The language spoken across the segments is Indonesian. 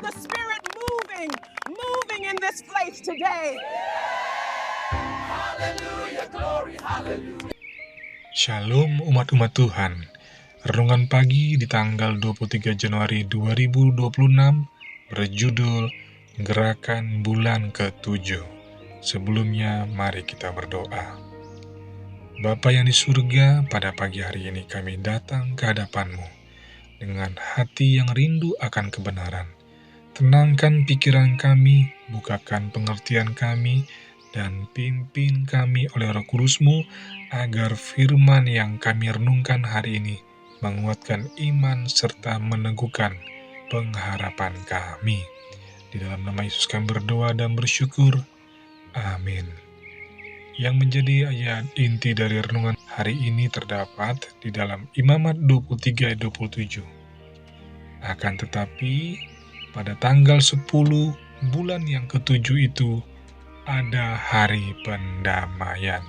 the Spirit moving in this place today. Hallelujah, glory, hallelujah. Shalom umat-umat Tuhan. Renungan pagi di tanggal 23 Januari 2026 berjudul Gerakan Bulan ke-7. Sebelumnya mari kita berdoa. Bapa yang di surga, pada pagi hari ini kami datang ke hadapan-Mu dengan hati yang rindu akan kebenaran. Tenangkan pikiran kami, bukakan pengertian kami, dan pimpin kami oleh Roh Kudus-Mu agar firman yang kami renungkan hari ini menguatkan iman serta meneguhkan pengharapan kami. Di dalam nama Yesus kami berdoa dan bersyukur. Amin. Yang menjadi ayat inti dari renungan hari ini terdapat di dalam Imamat 23 ayat 27. Akan tetapi, pada tanggal 10 bulan yang ke-7 itu ada hari pendamaian.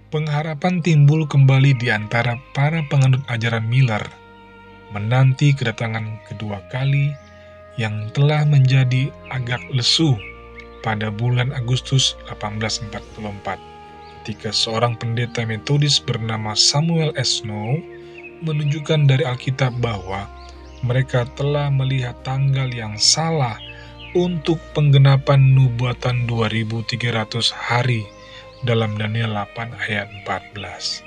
Pengharapan timbul kembali di antara para penganut ajaran Miller, menanti kedatangan kedua kali yang telah menjadi agak lesu pada bulan Agustus 1844, ketika seorang pendeta Metodis bernama Samuel S. Snow menunjukkan dari Alkitab bahwa mereka telah melihat tanggal yang salah untuk penggenapan nubuatan 2300 hari dalam Daniel 8 ayat 14.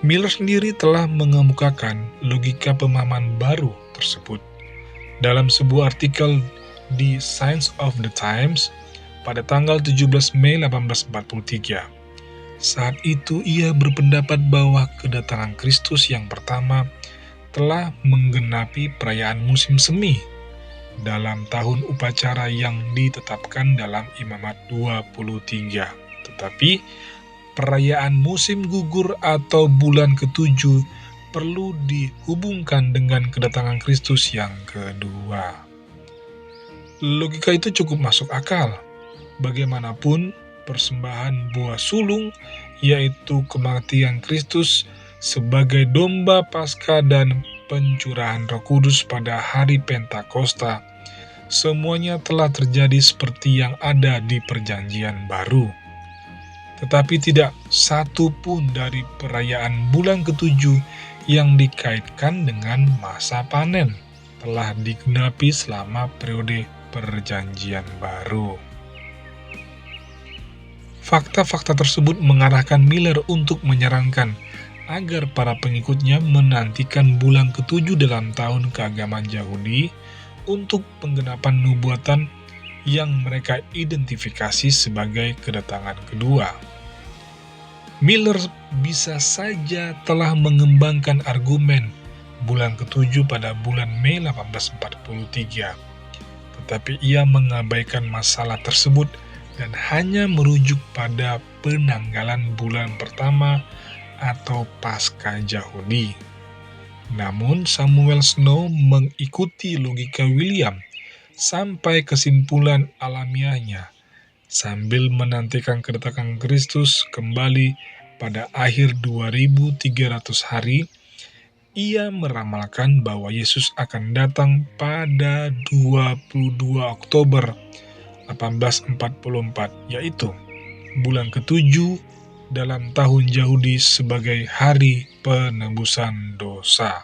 Miller sendiri telah mengemukakan logika pemahaman baru tersebut dalam sebuah artikel di Signs of the Times pada tanggal 17 Mei 1843. Saat itu ia berpendapat bahwa kedatangan Kristus yang pertama telah menggenapi perayaan musim semi dalam tahun upacara yang ditetapkan dalam Imamat 23. Tetapi perayaan musim gugur atau bulan ke-7 perlu dihubungkan dengan kedatangan Kristus yang kedua. Logika itu cukup masuk akal. Bagaimanapun, persembahan buah sulung, yaitu kematian Kristus sebagai domba Paskah dan pencurahan Roh Kudus pada hari Pentakosta, semuanya telah terjadi seperti yang ada di Perjanjian Baru. Tetapi tidak satu pun dari perayaan bulan ke-7 yang dikaitkan dengan masa panen telah digenapi selama periode Perjanjian Baru. Fakta-fakta tersebut mengarahkan Miller untuk menyarankan agar para pengikutnya menantikan bulan ke-7 dalam tahun keagamaan Yahudi untuk penggenapan nubuatan yang mereka identifikasi sebagai kedatangan kedua. Miller bisa saja telah mengembangkan argumen bulan ke-7 pada bulan Mei 1843, tetapi ia mengabaikan masalah tersebut dan hanya merujuk pada penanggalan bulan pertama atau Paskah Yahudi. Namun Samuel Snow mengikuti logika William sampai kesimpulan alamiahnya sambil menantikan kedatangan Kristus kembali pada akhir 2300 hari. Ia meramalkan bahwa Yesus akan datang pada 22 Oktober 1844, yaitu bulan ke-7 dalam tahun Yahudi sebagai hari penebusan dosa.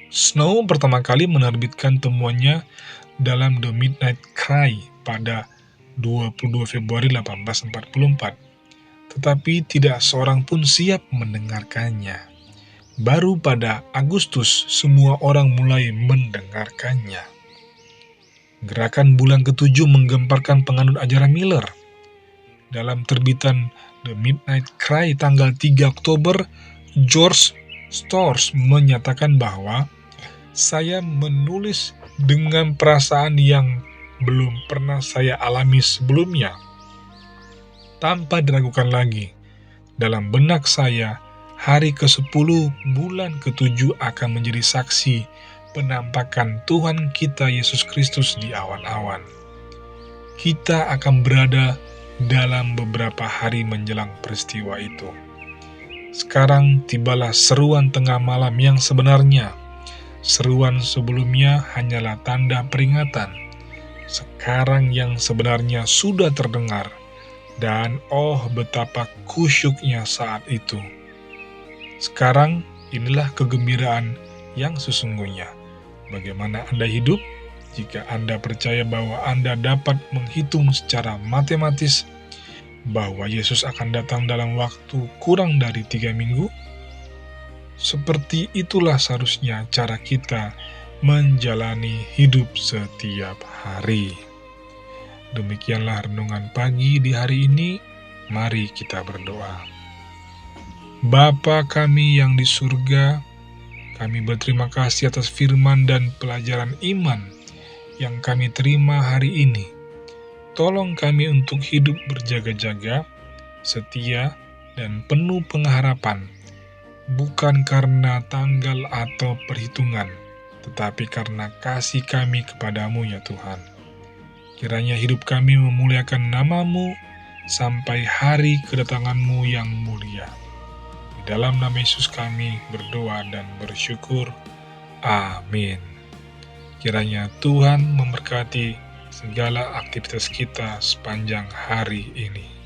Snow pertama kali menerbitkan temuannya dalam The Midnight Cry pada 22 Februari 1844, tetapi tidak seorang pun siap mendengarkannya. Baru pada Agustus semua orang mulai mendengarkannya. Gerakan bulan ke-7 menggemparkan penganut ajaran Miller. Dalam terbitan The Midnight Cry tanggal 3 Oktober, George Storrs menyatakan bahwa saya menulis dengan perasaan yang belum pernah saya alami sebelumnya. Tanpa diragukan lagi, dalam benak saya, hari ke-10 bulan ke-7 akan menjadi saksi penampakan Tuhan kita Yesus Kristus di awan-awan. Kita akan berada dalam beberapa hari menjelang peristiwa itu. Sekarang tibalah seruan tengah malam yang sebenarnya. Seruan sebelumnya hanyalah tanda peringatan. Sekarang yang sebenarnya sudah terdengar, dan oh betapa kusyuknya saat itu. Sekarang inilah kegembiraan yang sesungguhnya. Bagaimana Anda hidup? Jika Anda percaya bahwa Anda dapat menghitung secara matematis bahwa Yesus akan datang dalam waktu kurang dari 3 minggu, seperti itulah seharusnya cara kita menjalani hidup setiap hari. Demikianlah renungan pagi di hari ini. Mari kita berdoa. Bapa kami yang di surga, kami berterima kasih atas firman dan pelajaran iman yang kami terima hari ini. Tolong kami untuk hidup berjaga-jaga, setia, dan penuh pengharapan, bukan karena tanggal atau perhitungan, tetapi karena kasih kami kepadamu ya Tuhan. Kiranya hidup kami memuliakan nama-Mu sampai hari kedatangan-Mu yang mulia. Di dalam nama Yesus kami berdoa dan bersyukur. Amin. Kiranya Tuhan memberkati segala aktivitas kita sepanjang hari ini.